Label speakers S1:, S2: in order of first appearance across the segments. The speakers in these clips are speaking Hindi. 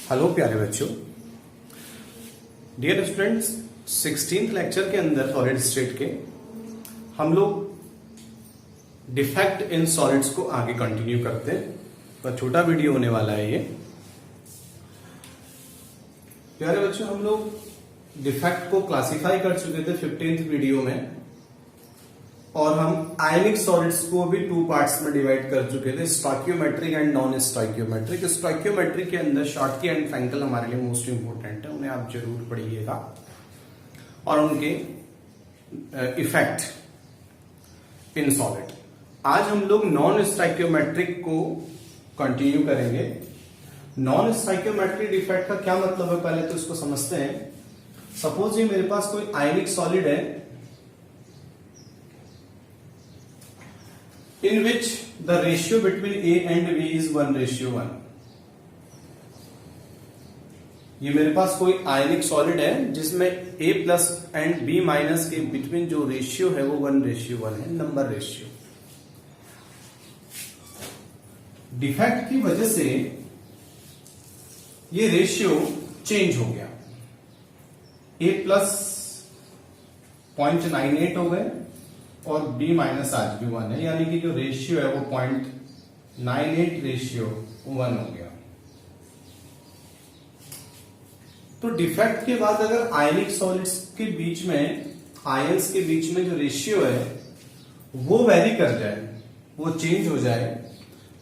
S1: हेलो प्यारे बच्चों, डियर स्टूडेंट्स, 16th लेक्चर के अंदर सॉलिड स्टेट के हम लोग डिफेक्ट इन सॉलिड्स को आगे कंटिन्यू करते हैं। तो छोटा वीडियो होने वाला है ये। प्यारे बच्चों, हम लोग डिफेक्ट को क्लासिफाई कर चुके थे 15th वीडियो में, और हम आयनिक सॉलिड्स को भी टू पार्ट्स में डिवाइड कर चुके थे, stoichiometric and non stoichiometric. Stoichiometric के अंदर शॉर्टकी एंड फ्रैंकल हमारे लिए मोस्ट इंपोर्टेंट है, उन्हें आप जरूर पढ़िएगा और उनके इफेक्ट इन सॉलिड। आज हम लोग नॉन स्टोइकियोमेट्रिक को कंटिन्यू करेंगे। नॉन स्टोइकियोमेट्रिक डिफेक्ट का क्या मतलब है, पहले तो इसको समझते हैं। सपोज ये मेरे पास कोई आयनिक सॉलिड है in which the ratio between A and B is 1:1। ये मेरे पास कोई आयनिक सॉलिड है जिसमें A plus and B minus के बिटवीन जो रेशियो है वो 1:1 है, नंबर रेशियो। डिफेक्ट की वजह से ये रेशियो चेंज हो गया, A प्लस 0.98 हो गए और B माइनस आज भी 1 है, यानी कि जो रेशियो है वो 0.98 रेशियो 1 हो गया। तो डिफेक्ट के बाद अगर आयनिक सॉलिड्स के बीच में, आयंस के बीच में जो रेशियो है वो वेरी कर जाए, वो चेंज हो जाए,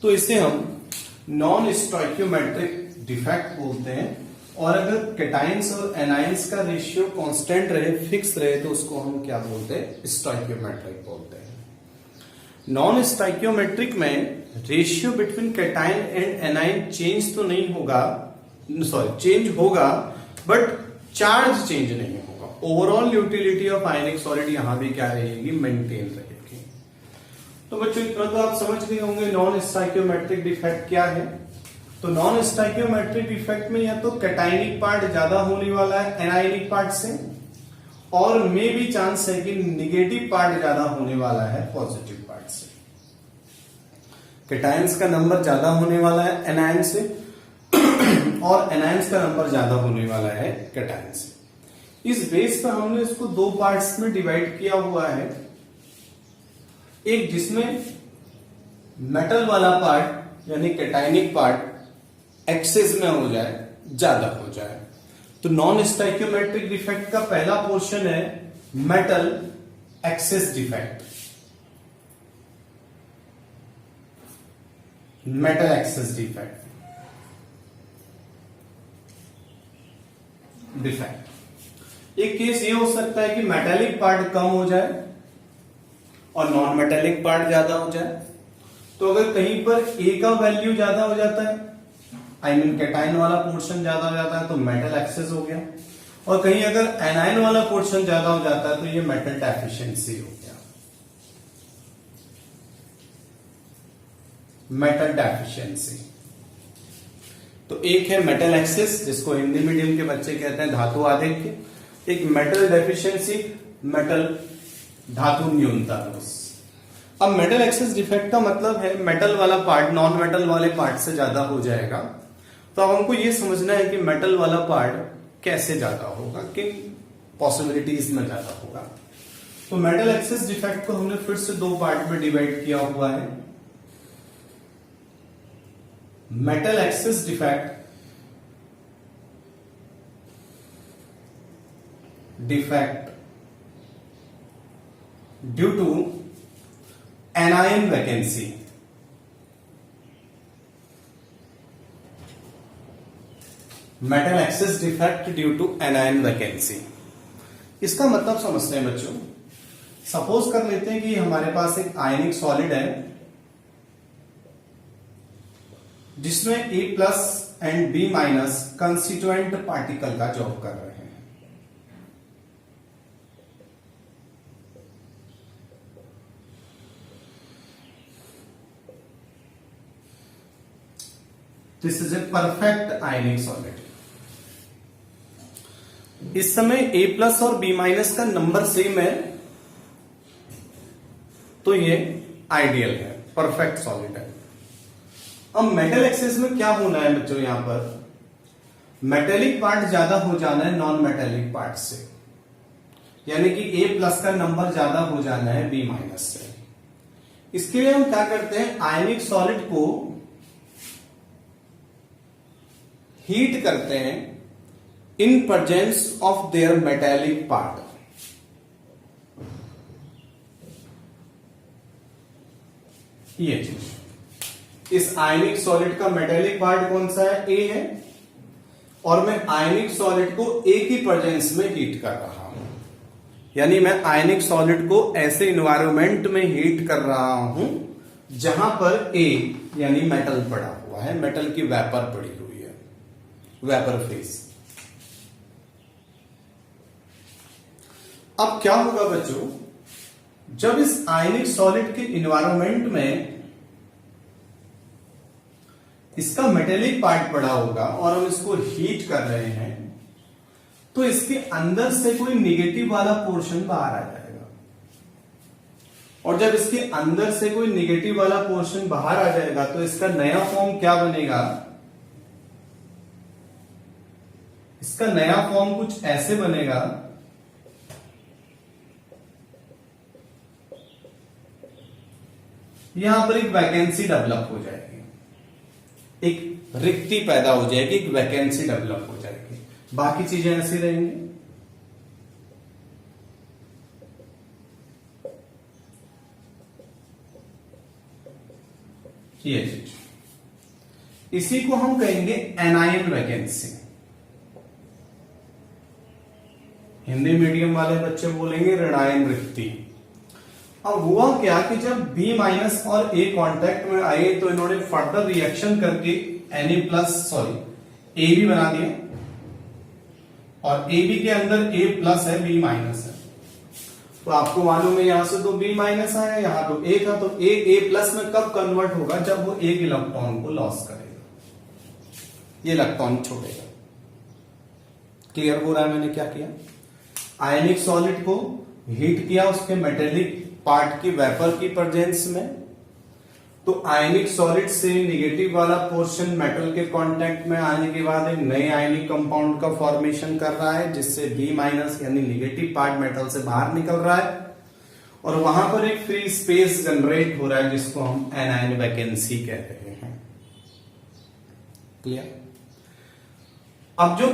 S1: तो इसे हम नॉन स्टोइकियोमेट्रिक डिफेक्ट बोलते हैं। और अगर कैटाइंस और एनाइंस का रेशियो कांस्टेंट रहे, फिक्स रहे, तो उसको हम क्या बोलते हैं, स्टोइकियोमेट्रिक बोलते हैं। नॉन स्टोइकियोमेट्रिक में ratio between cation and A9 change तो नहीं होगा, सॉरी चेंज होगा बट चार्ज चेंज नहीं होगा। Overall utility of ionic solid यहां भी क्या रहेगी, मेंटेन रहेगी। तो बच्चों इतना तो आप समझ गए होंगे नॉन स्टोइकियोमेट्रिक डिफेक्ट क्या है। तो नॉन स्टोइकियोमेट्रिक डिफेक्ट में या तो कैटाइनिक पार्ट ज्यादा होने वाला है एनायनिक पार्ट से, और मे भी चांस है कि निगेटिव पार्ट ज्यादा होने वाला है पॉजिटिव पार्ट से। कैटाइंस का नंबर ज्यादा होने वाला है एनायन से और एनायंस का नंबर ज्यादा होने वाला है कैटायन से। इस बेस पर हमने इसको दो पार्ट्स में डिवाइड किया हुआ है, एक जिसमें मेटल वाला पार्ट यानी कैटाइनिक पार्ट एक्सेस में हो जाए, ज्यादा हो जाए। तो नॉन स्टोइकियोमेट्रिक डिफेक्ट का पहला पोर्शन है metal excess defect. Metal excess defect एक केस ये हो सकता है कि मेटेलिक पार्ट कम हो जाए और नॉन मेटेलिक पार्ट ज्यादा हो जाए। तो अगर कहीं पर ए का वैल्यू ज्यादा हो जाता है, आई मीन कैटाइन वाला पोर्शन ज्यादा हो जाता है, तो मेटल एक्सेस हो गया। और कहीं अगर एनाइन वाला पोर्शन ज्यादा हो जाता है तो ये मेटल डेफिशिएंसी हो गया, मेटल डेफिशिएंसी। तो एक है मेटल एक्सेस, जिसको हिंदी मीडियम के बच्चे कहते हैं धातु आधिक्य, एक मेटल डेफिशिएंसी, मेटल धातु न्यूनता। अब मेटल एक्सेस डिफेक्ट का मतलब है मेटल वाला पार्ट नॉन मेटल वाले पार्ट से ज्यादा हो जाएगा। तो अब हमको ये समझना है कि मेटल वाला पार्ट कैसे ज्यादा होगा, किन पॉसिबिलिटीज में ज्यादा होगा। तो मेटल एक्सेस डिफेक्ट को हमने फिर से दो पार्ट में डिवाइड किया हुआ है। Metal excess defect due to anion vacancy. Metal excess defect due to anion vacancy, इसका मतलब समझते हैं बच्चों। सपोज कर लेते हैं कि हमारे पास एक आयनिक सॉलिड है जिसमें A plus and B minus constituent particle का जॉब कर रहे हैं। This is a perfect ionic solid. इस समय A प्लस और B माइनस का नंबर सेम है, तो ये आइडियल है, परफेक्ट सॉलिड है। अब मेटल एक्सेस में क्या होना है बच्चों, यहां पर मेटेलिक पार्ट ज्यादा हो जाना है नॉन मेटेलिक पार्ट से, यानी कि A+ का नंबर ज्यादा हो जाना है B- से। इसके लिए हम क्या करते हैं, आयनिक सॉलिड को हीट करते हैं in presence of their metallic part. ये चीज, इस आयनिक सॉलिड का मेटेलिक पार्ट कौन सा है, A है, और मैं आयनिक सॉलिड को A की प्रेजेंस में हीट कर रहा हूं, यानी मैं आयनिक सॉलिड को ऐसे इन्वायरमेंट में हीट कर रहा हूं जहां पर A यानी मेटल पड़ा हुआ है, मेटल की वेपर पड़ी हुई है, वेपर फेज। अब क्या होगा बच्चों, जब इस आयनिक सॉलिड के इन्वायरमेंट में इसका मेटेलिक पार्ट पड़ा होगा और हम इसको हीट कर रहे हैं, तो इसके अंदर से कोई निगेटिव वाला पोर्शन बाहर आ जाएगा, और जब इसके अंदर से कोई निगेटिव वाला पोर्शन बाहर आ जाएगा तो इसका नया फॉर्म क्या बनेगा, इसका नया फॉर्म कुछ ऐसे बनेगा, यहां पर एक वैकेंसी डेवलप हो जाएगी, एक रिक्ति पैदा हो जाएगी, एक वैकेंसी डेवलप हो जाएगी, बाकी चीजें ऐसी रहेंगी। ये चीज, इसी को हम कहेंगे एनायन वैकेंसी। हिंदी मीडियम वाले बच्चे बोलेंगे ऋणायन रिक्ति। अब हुआ क्या कि जब B- और A कांटेक्ट में आए तो इन्होंने फर्दर रिएक्शन करके AB बना दिया, और AB के अंदर A+ है, B- है, तो आपको मालूम है यहां से तो B- आया, यहां तो A था, तो A+ में कब कन्वर्ट होगा, जब वो एक इलेक्ट्रॉन को लॉस करेगा, ये इलेक्ट्रॉन छोड़ेगा। क्लियर हो रहा है मैंने क्या किया, आयनिक सॉलिड को हीट किया उसके मेटेलिक पार्ट की वेपर की प्रेजेंस में, तो आयनिक सॉलिड से निगेटिव वाला पोर्शन मेटल के कांटेक्ट में आने के बाद एक नए आयनिक कंपाउंड का फॉर्मेशन कर रहा है, जिससे B- यानी निगेटिव पार्ट मेटल से बाहर निकल रहा है, और वहां पर एक फ्री स्पेस जनरेट हो रहा है जिसको हम एनायन वैकेंसी कह रहे हैं। क्लियर। अब जो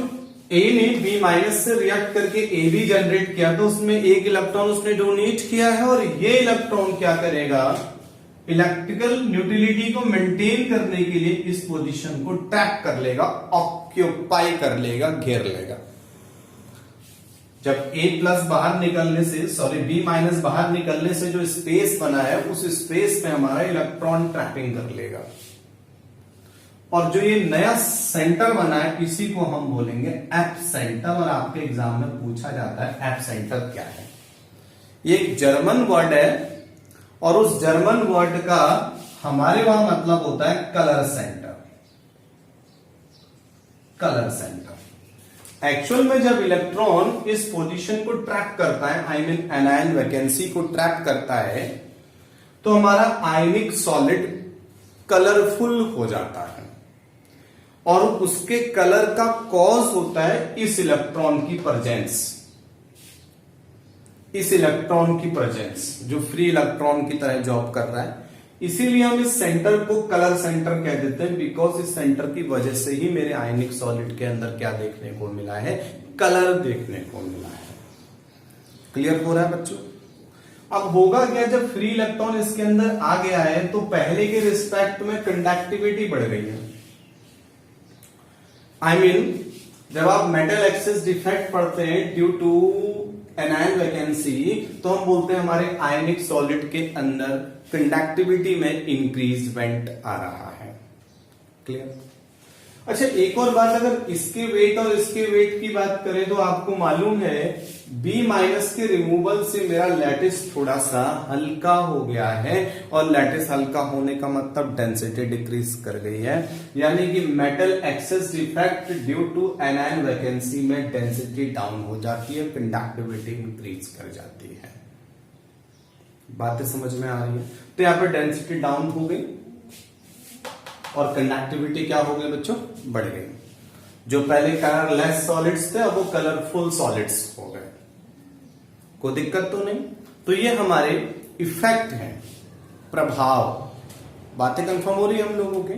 S1: A ने B- से रिएक्ट करके AB जनरेट किया, तो उसमें एक इलेक्ट्रॉन उसने डोनेट किया है, और ये इलेक्ट्रॉन क्या करेगा, इलेक्ट्रिकल न्यूट्रलिटी को मेंटेन करने के लिए इस पोजीशन को ट्रैप कर लेगा, ऑक्यूपाई कर लेगा, घेर लेगा। जब A+ बाहर निकलने से, B- बाहर निकलने से जो स्पेस बना है, उस स्पेस में हमारा इलेक्ट्रॉन ट्रैपिंग कर लेगा, और जो ये नया सेंटर बना है इसी को हम बोलेंगे एप सेंटर, और आपके एग्जाम में पूछा जाता है एप सेंटर क्या है। ये एक जर्मन वर्ड है, और उस जर्मन वर्ड का हमारे वहां मतलब होता है colour centre. Colour centre actual में जब इलेक्ट्रॉन इस पोजीशन को ट्रैप करता है, आई मीन एनायन वैकेंसी को ट्रैप करता है, तो हमारा आयनिक सॉलिड कलरफुल हो जाता है, और उसके कलर का कॉज होता है इस इलेक्ट्रॉन की प्रेजेंस, इस इलेक्ट्रॉन की प्रेजेंस जो फ्री इलेक्ट्रॉन की तरह जॉब कर रहा है। इसीलिए हम इस सेंटर को कलर सेंटर कह देते हैं, बिकॉज इस सेंटर की वजह से ही मेरे आयनिक सॉलिड के अंदर क्या देखने को मिला है, कलर देखने को मिला है। क्लियर हो रहा है बच्चों। अब होगा क्या, जब फ्री इलेक्ट्रॉन इसके अंदर आ गया है तो पहले के रिस्पेक्ट में कंडक्टिविटी बढ़ गई है। आई मीन जब आप मेटल एक्सेस डिफेक्ट पढ़ते हैं ड्यू टू एनायन वैकेंसी, तो हम बोलते हैं हमारे आयनिक सॉलिड के अंदर कंडक्टिविटी में इंक्रीजमेंट आ रहा है। क्लियर। अच्छा, एक और बात, अगर इसके वेट और इसके वेट की बात करें तो आपको मालूम है B- के रिमूवल से मेरा लैटिस थोड़ा सा हल्का हो गया है, और लैटिस हल्का होने का मतलब डेंसिटी डिक्रीज कर गई है, यानी कि metal excess defect due to anion vacancy में डेंसिटी डाउन हो जाती है, कंडक्टिविटी इंक्रीज कर जाती है। बातें समझ में आ रही है। तो यहां पर डेंसिटी डाउन हो गई और कंडक्टिविटी क्या हो गई बच्चों, बढ़ गई। जो पहले कलरलेस सॉलिड्स थे अब वो कलरफुल सॉलिड्स हो गए। कोई दिक्कत तो नहीं। तो ये हमारे इफेक्ट हैं, प्रभाव। बातें कंफर्म हो रही है हम लोगों के।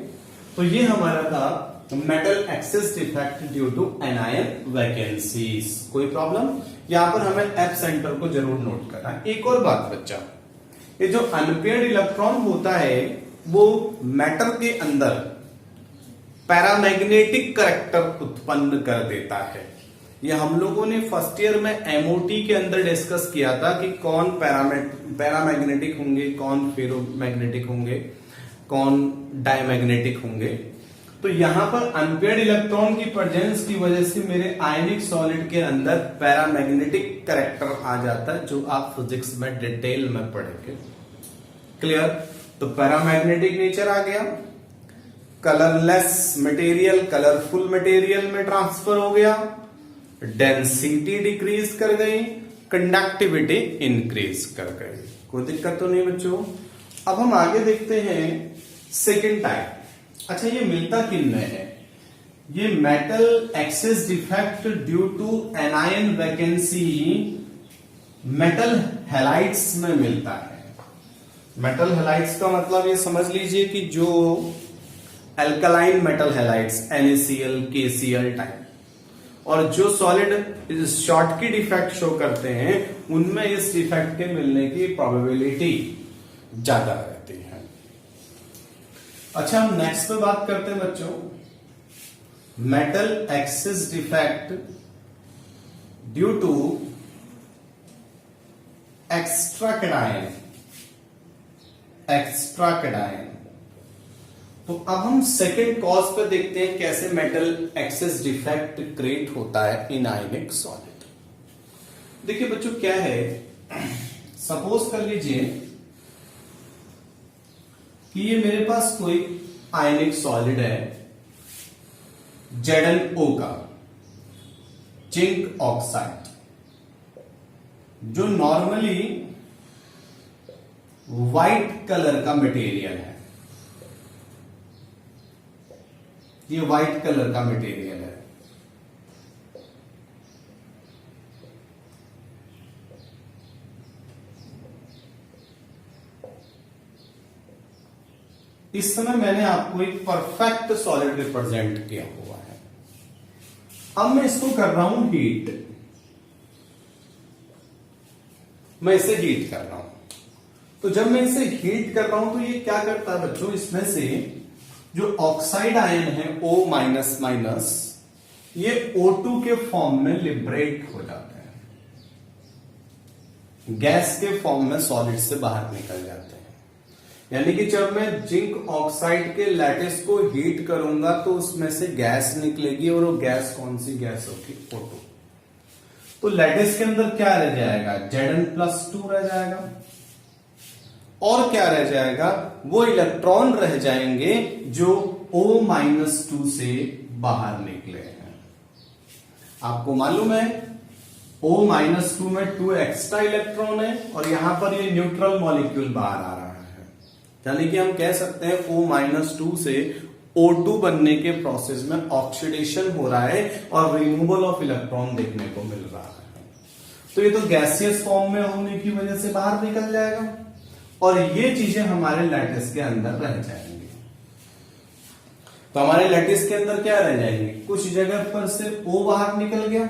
S1: तो ये हमारा था metal excess defect due to anion vacancies. कोई प्रॉब्लम? यहां पर हमें एफ सेंटर को जरूर नोट करना है। एक और बात बच्चा, ये जो अनपेयर्ड इलेक्ट्रॉन होता है वो मैटर के अंदर पैरामैग्नेटिक करैक्टर उत्पन्न कर देता है। ये हम लोगों ने फर्स्ट ईयर में एमओटी के अंदर डिस्कस किया था कि कौन पैरामैग्नेटिक होंगे, कौन फेरोमैग्नेटिक होंगे, कौन डायमैग्नेटिक होंगे। तो यहां पर अनपेयर्ड इलेक्ट्रॉन की प्रेजेंस की वजह से मेरे आयनिक सॉलिड के अंदर पैरामैग्नेटिक करैक्टर आ जाता है, जो आप फिजिक्स में डिटेल में पढ़ेंगे। क्लियर? तो पैरामैग्नेटिक नेचर आ गया, कलरलेस मटेरियल कलरफुल मटेरियल में ट्रांसफर हो गया, डेंसिटी डिक्रीज कर गई, कंडक्टिविटी इंक्रीज कर गई। कोई दिक्कत तो नहीं बच्चों। अब हम आगे देखते हैं सेकेंड टाइप। अच्छा, ये मिलता किन में है? ये metal excess defect due to anion vacancy metal halides में मिलता है। मेटल हैलाइड्स का मतलब ये समझ लीजिए कि जो alkaline metal halides NaCl, KCl type, और जो सॉलिड शॉर्ट की डिफेक्ट शो करते हैं उनमें इस डिफेक्ट के मिलने की प्रोबेबिलिटी ज्यादा रहती है। अच्छा, हम नेक्स्ट पे बात करते हैं बच्चों, metal excess defect due to extra cation. तो अब हम सेकेंड कॉज पे देखते हैं कैसे मेटल एक्सिस डिफेक्ट क्रिएट होता है इन आयनिक सॉलिड। देखिए बच्चों, क्या है, सपोज कर लीजिए कि ये मेरे पास कोई आयनिक सॉलिड है ZnO का, जिंक ऑक्साइड, जो नॉर्मली व्हाइट कलर का मटेरियल है। ये व्हाइट कलर का मटेरियल है। इस समय मैंने आपको एक परफेक्ट सॉलिड रिप्रेजेंट किया हुआ है। अब मैं इसको कर रहा हूं हीट, मैं इसे हीट कर रहा हूं। तो जब मैं इसे हीट कर रहा हूं तो ये क्या करता है बच्चों, इसमें से जो ऑक्साइड आयन है O-, ये O2 के फॉर्म में लिबरेट हो जाते हैं, गैस के फॉर्म में सॉलिड से बाहर निकल जाते हैं। यानी कि जब मैं जिंक ऑक्साइड के लैटिस को हीट करूंगा तो उसमें से गैस निकलेगी, और वो गैस कौन सी गैस होगी? O2। तो लैटिस के अंदर क्या रह जाएगा? Zn+2 रह जाएगा। और क्या रह जाएगा? वो इलेक्ट्रॉन रह जाएंगे जो O-2 से बाहर निकले हैं। आपको मालूम है O-2 में 2 एक्स्ट्रा इलेक्ट्रॉन है, और यहां पर ये न्यूट्रल मॉलिक्यूल बाहर आ रहा है। यानी कि हम कह सकते हैं O-2 से O2 बनने के प्रोसेस में ऑक्सीडेशन हो रहा है और रिमूवल ऑफ इलेक्ट्रॉन देखने को मिल रहा है। तो ये तो गैसियस फॉर्म में होने की वजह से बाहर निकल जाएगा, और ये चीजें हमारे लैटिस के अंदर रह जाएंगी। तो हमारे लैटिस के अंदर क्या रह जाएंगे? कुछ जगह पर से O बाहर निकल गया,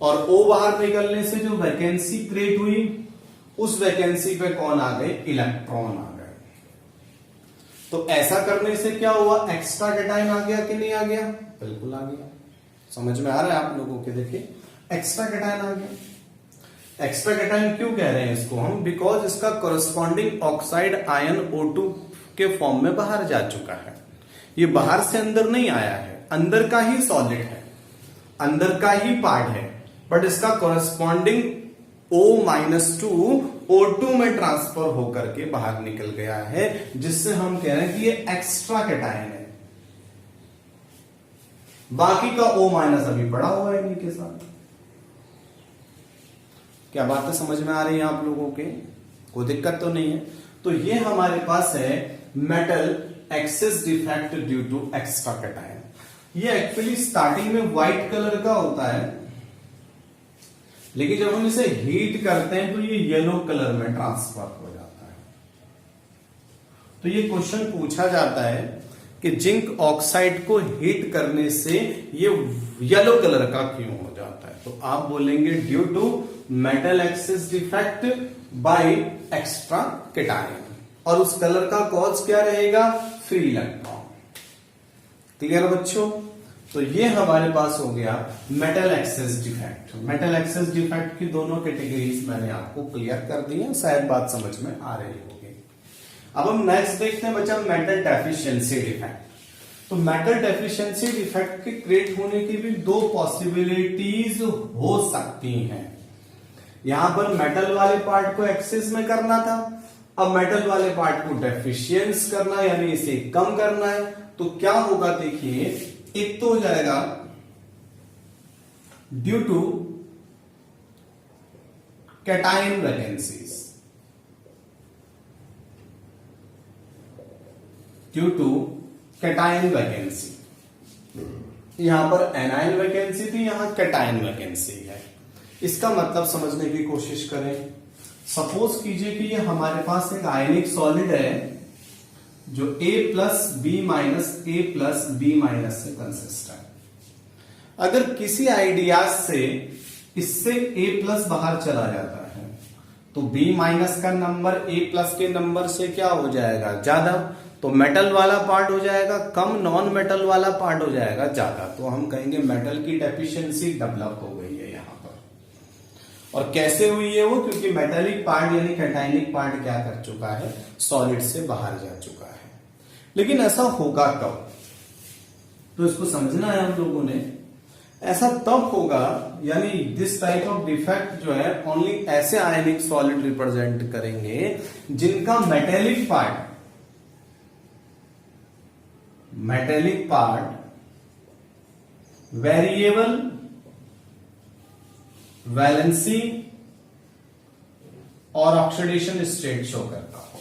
S1: और O बाहर निकलने से जो वैकेंसी क्रिएट हुई, उस वैकेंसी पे कौन आ गए? इलेक्ट्रॉन आ गए। तो ऐसा करने से क्या हुआ? एक्स्ट्रा कैटायन आ गया कि नहीं आ गया? बिल्कुल आ गया। समझ में आ रहा है आप लोगों के? देखिए, एक्स्ट्रा कैटायन आ गया। एक्स्ट्रा कैटायन क्यों कह रहे हैं इसको हम? बिकॉज इसका कोरस्पॉन्डिंग ऑक्साइड आयन O2 के फॉर्म में बाहर जा चुका है। ये बाहर से अंदर नहीं आया है, अंदर का ही सॉलिड है, अंदर का ही पार्ट है, बट इसका कोरस्पॉन्डिंग O-2 O2 में ट्रांसफर होकर के बाहर निकल गया है, जिससे हम कह रहे हैं कि ये एक्स्ट्रा कैटायन है। बाकी का O- अभी पड़ा हुआ है इनके साथ। क्या बातें समझ में आ रही है आप लोगों के? कोई दिक्कत तो नहीं है। तो ये हमारे पास है metal excess defect due to extra cation. ये एक्चुअली स्टार्टिंग में व्हाइट कलर का होता है, लेकिन जब हम इसे हीट करते हैं तो ये येलो कलर में ट्रांसफर हो जाता है। तो ये क्वेश्चन पूछा जाता है कि जिंक ऑक्साइड को हीट करने से ये येलो कलर का क्यों हो जाता है। तो आप बोलेंगे due to metal excess defect by extra cation, और उस कलर का कॉज क्या रहेगा, फ्री इलेक्ट्रॉन। क्लियर बच्चों। तो ये हमारे पास हो गया metal excess defect. Metal excess defect की दोनों कैटेगरीज मैंने आपको क्लियर कर दी है, शायद बात समझ में आ रही होगी। अब हम नेक्स्ट देखते हैं बच्चा मेटल डेफिशिएंसी डिफेक्ट। तो मेटल डेफिशिएंसी डिफेक्ट के क्रिएट होने की भी दो पॉसिबिलिटीज हो सकती हैं। यहां पर मेटल वाले पार्ट को एक्सिस में करना था, अब मेटल वाले पार्ट को डेफिशिएंस करना यानी इसे कम करना है। तो क्या होगा देखिए, एक तो हो जाएगा due to cation vacancies, due to cation vacancy. यहां पर एनायन वैकेंसी थी, यहां कैटायन वैकेंसी है। इसका मतलब समझने की कोशिश करें। सपोज कीजिए कि ये हमारे पास एक आयनिक सॉलिड है जो A plus B minus A plus B minus से कंसिस्ट है। अगर किसी आइडियाज से इससे A प्लस बाहर चला जाता है तो B माइनस का नंबर A प्लस के नंबर से क्या हो जाएगा, ज्यादा। तो मेटल वाला पार्ट हो जाएगा कम, नॉन मेटल वाला पार्ट हो जाएगा ज्यादा। तो हम कहेंगे मेटल की डेफिशिएंसी डेवलप हो गई है यहां पर। और कैसे हुई है वो, क्योंकि मेटेलिक पार्ट यानी कैटायनिक पार्ट क्या कर चुका है, सॉलिड से बाहर जा चुका है। लेकिन ऐसा होगा कब, तो इसको समझना है हम लोगों ने। ऐसा तब होगा यानी दिस टाइप ऑफ डिफेक्ट जो है ओनली ऐसे आयनिक सॉलिड रिप्रेजेंट करेंगे जिनका मेटेलिक पार्ट वेरिएबल वैलेंसी और ऑक्सीडेशन स्टेट शो करता हो।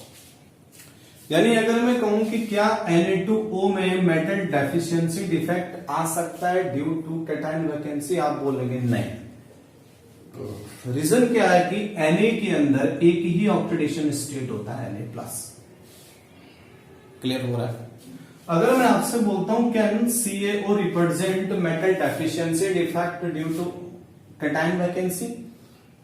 S1: यानी अगर मैं कहूं कि क्या Na2O में मेटल डेफिशिएंसी डिफेक्ट आ सकता है ड्यू टू कैटायन वैकेंसी, आप बोलेंगे नहीं। रीजन क्या है कि Na के अंदर एक ही ऑक्सीडेशन स्टेट होता है, Na+। क्लियर हो रहा है। अगर मैं आपसे बोलता हूं can CaO represent metal deficiency defect due to cation vacancy,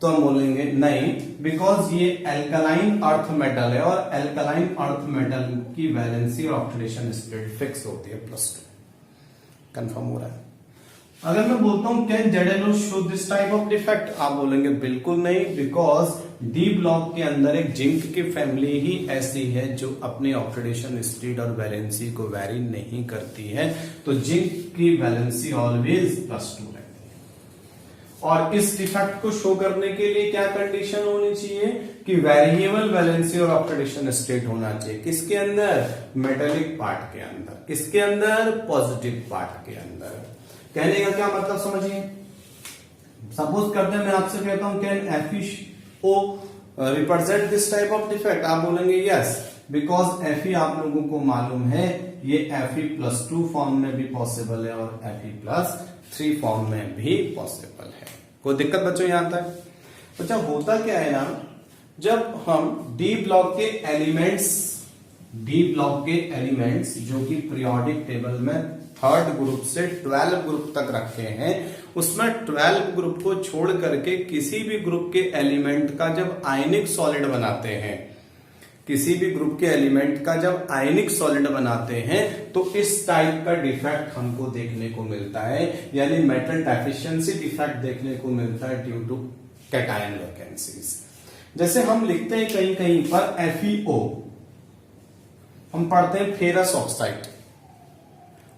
S1: तो हम बोलेंगे नहीं, बिकॉज ये एल्कलाइन अर्थ मेटल है और एल्कलाइन अर्थ मेटल की वैलेंसी और ऑक्सीडेशन स्टेट फिक्स होती है +2। कंफर्म हो रहा है। अगर मैं बोलता हूं can ZnO show this type of defect, आप बोलेंगे बिल्कुल नहीं, बिकॉज डी ब्लॉक के अंदर एक जिंक की फैमिली ही ऐसी है जो अपनी ऑक्सीडेशन स्टेट और वैलेंसी को वैरी नहीं करती है। तो जिंक की वैलेंसी ऑलवेज +2 है। और इस डिफेक्ट को शो करने के लिए क्या कंडीशन होनी चाहिए कि वेरिएबल वैलेंसी और ऑक्सीडेशन स्टेट होना चाहिए। किसके अंदर, मेटेलिक पार्ट के अंदर। किसके अंदर, पॉजिटिव पार्ट के अंदर। कहने का क्या मतलब समझिए। सपोज करते हैं मैं आपसे कहता हूं can FeO represent this type of defect, आप बोलेंगे यस, बिकॉज Fe आप लोगों को मालूम है ये Fe+2 फॉर्म में भी पॉसिबल है और Fe+3 फॉर्म में भी पॉसिबल है। कोई दिक्कत बच्चों यहां तक। बच्चा होता क्या है ना, जब हम डी ब्लॉक के एलिमेंट्स जो कि पीरियोडिक टेबल में 3rd ग्रुप से 12 ग्रुप तक रखे हैं, उसमें 12 ग्रुप को छोड़ करके किसी भी ग्रुप के एलिमेंट का जब आयनिक सॉलिड बनाते हैं, किसी भी ग्रुप के एलिमेंट का जब आयनिक सॉलिड बनाते हैं तो इस टाइप का डिफेक्ट हमको देखने को मिलता है, यानी मेटल डेफिशिएंसी डिफेक्ट देखने को मिलता है ड्यू टू कैटायन वैकेंसीज। जैसे हम लिखते हैं कहीं कहीं पर FeO, हम पढ़ते हैं फेरस ऑक्साइड,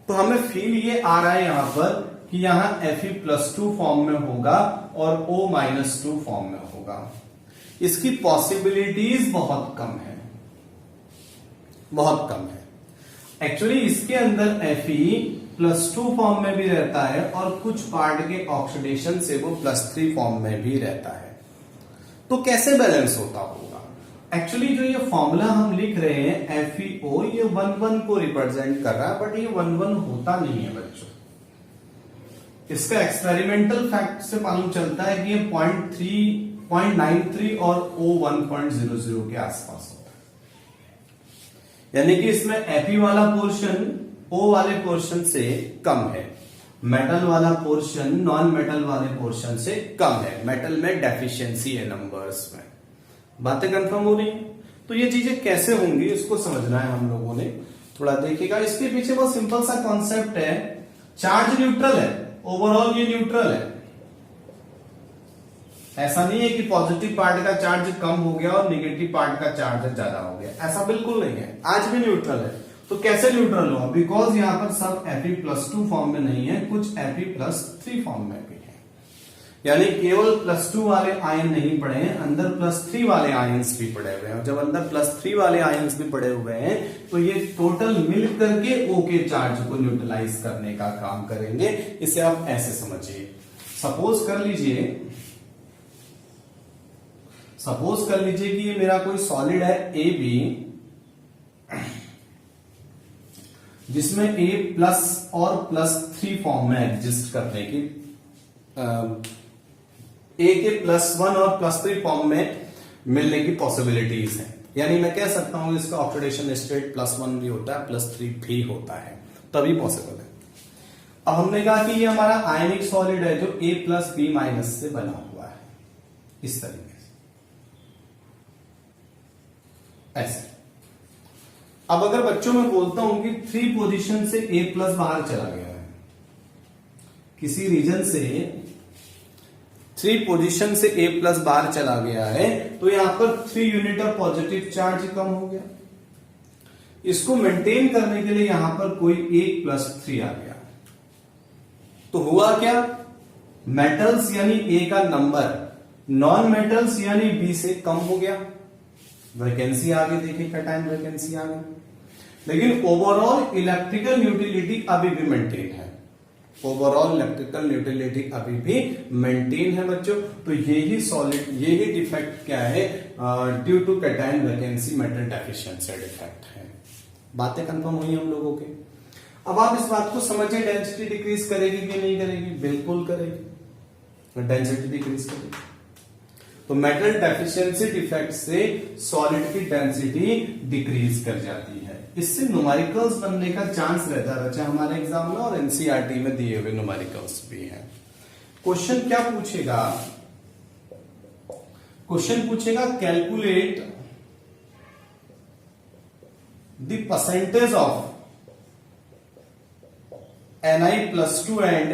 S1: तो हमें फील ये आ रहा है यहां पर कि यहां Fe+2 फॉर्म में होगा और O-2 फॉर्म में होगा। इसकी पॉसिबिलिटीज बहुत कम है, बहुत कम है। एक्चुअली इसके अंदर Fe+2 फॉर्म में भी रहता है और कुछ पार्ट के ऑक्सीडेशन से वो +3 फॉर्म में भी रहता है। तो कैसे बैलेंस होता होगा? एक्चुअली जो ये फॉर्मूला हम लिख रहे हैं FeO, ये 1,1 को रिप्रेजेंट कर रहा है, बट ये 1,1 होता नहीं है बच्चों। इसका एक्सपेरिमेंटल फैक्ट से मालूम चलता है कि ये 0.93 और O 1.00 के आसपास होता है। यानी कि इसमें Fe वाला पोर्शन O वाले पोर्शन से कम है, मेटल वाला पोर्शन नॉन मेटल वाले पोर्शन से कम है। मेटल में डेफिशिएंसी है नंबर्स में। बातें कंफर्म हो रही हैं? तो ये चीजें कैसे होंगी इसको समझना है हम लोगों ने। थोड़ा देखिएगा, इसके पीछे बहुत सिंपल सा कॉन्सेप्ट है। चार्ज न्यूट्रल है, ओवरऑल ये न्यूट्रल है। ऐसा नहीं है कि पॉजिटिव पार्ट का चार्ज कम हो गया और नेगेटिव पार्ट का चार्ज ज्यादा हो गया, ऐसा बिल्कुल नहीं है। आज भी न्यूट्रल है। तो कैसे न्यूट्रल हुआ? बिकॉज यहां पर सब Fe+2 फॉर्म में नहीं है, कुछ Fe+3 फॉर्म में भी है। यानी केवल +2 वाले आयन नहीं पड़े हैं, अंदर +3 वाले आयन्स भी पड़े हुए हैं। जब अंदर +3 वाले आयन्स भी पड़े हुए हैं तो ये टोटल मिल करके O के चार्ज को न्यूट्रलाइज करने का काम करेंगे। इसे आप ऐसे समझिए। सपोज कर लीजिए कि ये मेरा कोई सॉलिड है AB, जिसमें A+ और +3 फॉर्म में एग्जिस्ट करने की A के +1 और +3 फॉर्म में मिलने की पॉसिबिलिटीज है। यानी मैं कह सकता हूं इसका ऑक्सीडेशन स्टेट +1 भी होता है, +3 भी होता है, तभी पॉसिबल है। अब हमने कहा कि ये हमारा आयनिक सॉलिड है जो A+B- से बना हुआ है, इस तरीके से ऐसे। अब अगर बच्चों में बोलता हूं कि 3 पोजीशन से A+ बाहर चला गया है, किसी रीजन से 3 पोजीशन से A+ बाहर चला गया है, तो यहां पर 3 यूनिट ऑफ पॉजिटिव चार्ज कम हो गया। इसको मेंटेन करने के लिए यहां पर कोई 1+3 आ गया, तो हुआ क्या? मेटल्स यानी A का नंबर नॉन मेटल्स यानी B से कम हो गया। वैकेंसी आ गई, देखिए कैटायन वैकेंसी आ गई। लेकिन ओवरऑल इलेक्ट्रिकल न्यूट्रलिटी अभी भी मेंटेन है। ओवरऑल इलेक्ट्रिकल न्यूट्रलिटी अभी भी मेंटेन है बच्चों। तो यही डिफेक्ट क्या है? Due to cation vacancy metal deficiency defect है। बातें कंफर्म हुई हम लोगों के। अब आप इस बात को समझिए, डेंसिटी डिक्रीज करेगी कि नहीं करेगी? बिल्कुल करेगी, डेंसिटी डिक्रीज करेगी। तो मेटल डेफिशिएंसी डिफेक्ट से सॉलिड की डेंसिटी डिक्रीज कर जाती है। इससे न्यूमेरिकल्स बनने का चांस रहता है बच्चा हमारे एग्जाम में, और एनसीईआरटी में दिए हुए न्यूमेरिकल्स भी हैं। क्वेश्चन क्या पूछेगा? क्वेश्चन पूछेगा calculate the percentage of Ni+2 and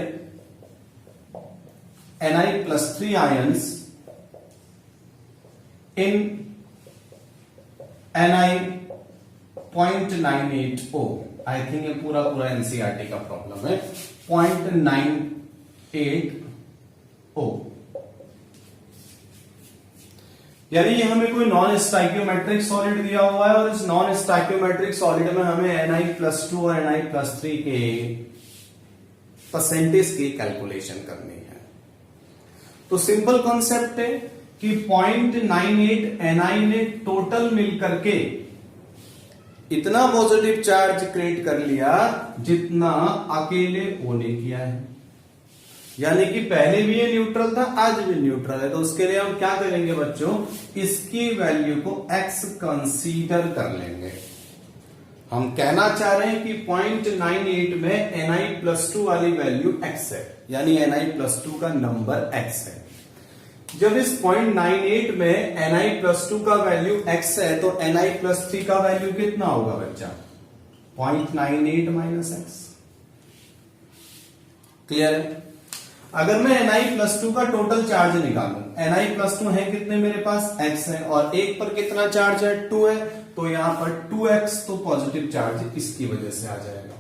S1: Ni+3 ions in Ni.98O। I think ये पूरा एनसीईआरटी का प्रॉब्लम है। 0.98O, यानी ये हमें कोई नॉन स्टाइकियोमेट्रिक सॉलिड दिया हुआ है, और इस नॉन स्टाइकियोमेट्रिक सॉलिड में हमें Ni+2 और Ni+3 के परसेंटेज की कैलकुलेशन करनी है। तो सिंपल कॉन्सेप्ट है कि 0.98 Ni ने टोटल मिलकर के इतना पॉजिटिव चार्ज क्रिएट कर लिया जितना अकेले O ने किया है। यानी कि पहले भी ये न्यूट्रल था, आज भी न्यूट्रल है। तो उसके लिए हम क्या करेंगे बच्चों? इसकी वैल्यू को x कंसीडर कर लेंगे। हम कहना चाह रहे हैं कि 0.98 में Ni+2 वाली वैल्यू x है, यानी Ni+2 का नंबर x है। जब इस 0.98 में Ni+2 का वैल्यू x है, तो Ni+3 का वैल्यू कितना होगा बच्चा? 0.98 - x। क्लियर है? अगर मैं Ni+2 का टोटल चार्ज निकालूं, Ni+2 है कितने मेरे पास? x है, और 1 पर कितना चार्ज है? 2 है। तो यहां पर 2x तो पॉजिटिव चार्ज इसकी वजह से आ जाएगा,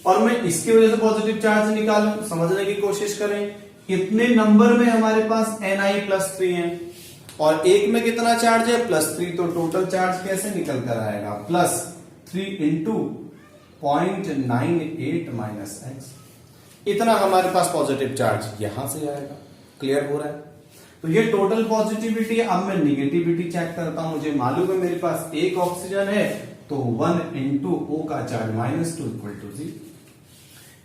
S1: और मैं इसकी वजह से पॉजिटिव चार्ज निकालूं। समझने की कोशिश करें, इतने नंबर में हमारे पास Ni+3 है, और 1 में कितना चार्ज है? +3। तो टोटल चार्ज कैसे निकल कर आएगा? +3 × 0.98 - x। इतना हमारे पास पॉजिटिव चार्ज यहां से आएगा। क्लियर हो रहा है? तो ये टोटल पॉजिटिविटी। अब मैं निगेटिविटी चेक करता हूं। मुझे मालूम है मेरे पास 1 ऑक्सीजन है, तो 1 × O का चार्ज -2 =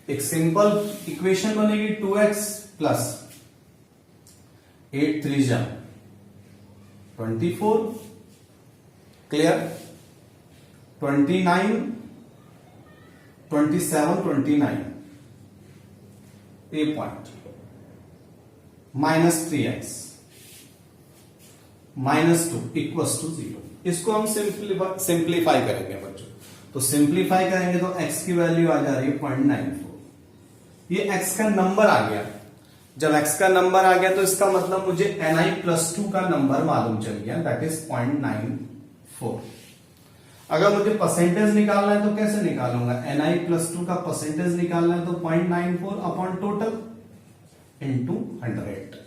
S1: 0। एक सिंपल इक्वेशन बनेगी 2x प्लस 8 3 जा 24, clear, 29 27 29 a point minus 3x माइनस 2 इक्वल्स टू 0। इसको हम सिंप्लीफाई करेंगे बच्चों। तो सिंप्लीफाई करेंगे तो x की वैल्यू आ जा रही है 0.94। ये x का नंबर आ गया। जब x का नंबर आ गया तो इसका मतलब मुझे ni+2 का नंबर मालूम चल गया, दैट इज 0.94। अगर मुझे परसेंटेज निकालना है तो कैसे निकालूंगा? ni+2 का परसेंटेज निकालना है तो 0.94 अपॉन टोटल इंटू 100।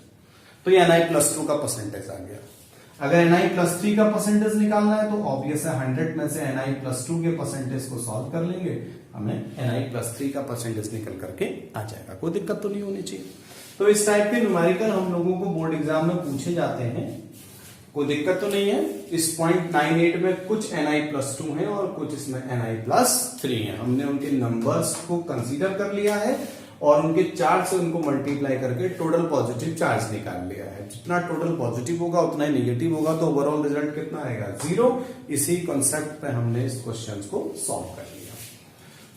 S1: तो ये ni+2 का परसेंटेज आ गया। अगर ni+3 का परसेंटेज निकालना है तो ऑब्वियस है 100 में से ni+2 के परसेंटेज को सॉल्व कर लेंगे, हमें ni+3 का परसेंटेज निकल करके आ जाएगा। कोई दिक्कत तो नहीं होनी चाहिए। तो इस टाइप के न्यूमेरिकल हम लोगों को बोर्ड एग्जाम में पूछे जाते हैं, कोई दिक्कत तो नहीं है। इस 0.98 में कुछ ni+2 है और कुछ इसमें ni+3 है। हमने उनके नंबर्स को कंसीडर कर लिया है और उनके चार्ज से उनको मल्टीप्लाई करके टोटल पॉजिटिव चार्ज निकाल लिया है। जितना टोटल पॉजिटिव होगा उतना ही नेगेटिव होगा, तो ओवरऑल रिजल्ट कितना आएगा? 0। इसी कॉन्सेप्ट पे हमने इस क्वेश्चन को सॉल्व कर लिया।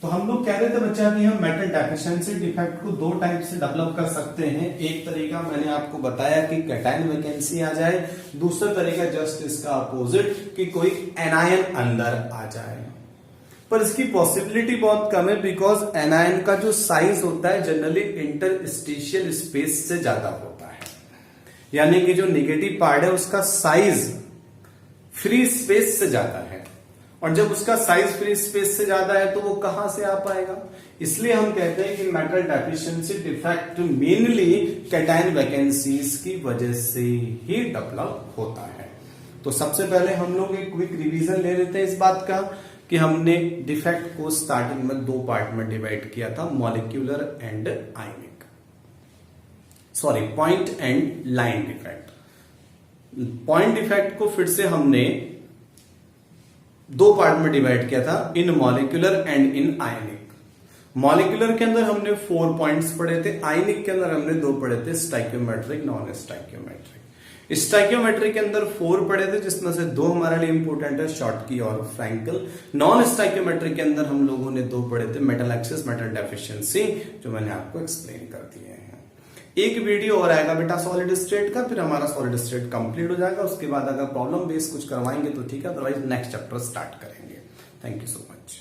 S1: तो हम लोग कह रहे थे बच्चा कि हम मेटल डेफिशिएंसी डिफेक्ट को दो टाइप से डेवलप कर सकते हैं। एक तरीका मैंने आपको बताया कि कैटायन वैकेंसी आ जाए, दूसरा तरीका जस्ट इसका अपोजिट कि कोई एनायन अंदर आ जाए। पर इसकी पॉसिबिलिटी बहुत कम है, बिकॉज एनायन का जो साइज होता है जनरली इंटरस्टेशियल स्पेस से ज्यादा होता है, यानी कि जो नेगेटिव पार्ट है उसका साइज फ्री स्पेस से ज्यादा है, और जब उसका साइज फ्री स्पेस से ज्यादा है तो वो कहां से आ पाएगा? इसलिए हम कहते हैं कि metal deficiency defect mainly cation vacancies की वजह से ही डेवलप होता है। तो सबसे पहले हम लोग एक क्विक रिवीजन ले लेते हैं इस बात का कि हमने डिफेक्ट को स्टार्टिंग में दो पार्ट में डिवाइड किया था, molecular and ionic, sorry point and line defect. Point defect को फिर से हमने दो पार्ट में डिवाइड किया था, in molecular and in ionic. Molecular के अंदर हमने 4 पॉइंट्स पढ़े थे, आयनिक के अंदर हमने 2 पढ़े थे, स्टाइकियोमेट्रिक, नॉन स्टाइकियोमेट्रिक। स्टाइकियोमेट्री के अंदर 4 पढ़े थे, जिसमें से 2 हमारे लिए इंपॉर्टेंट है, शॉर्टकी और फ्रैंकल। नॉन स्टाइकियोमेट्री के अंदर हम लोगों ने 2 पढ़े थे, मेटल एक्सिस, मेटल डेफिशिएंसी, जो मैंने आपको एक्सप्लेन कर दिए हैं। एक वीडियो और आएगा बेटा सॉलिड स्टेट का, फिर हमारा सॉलिड स्टेट कंप्लीट हो जाएगा। उसके बाद अगर प्रॉब्लम बेस्ड कुछ करवाएंगे तो ठीक है, अदरवाइज नेक्स्ट चैप्टर स्टार्ट करेंगे। Thank you so much.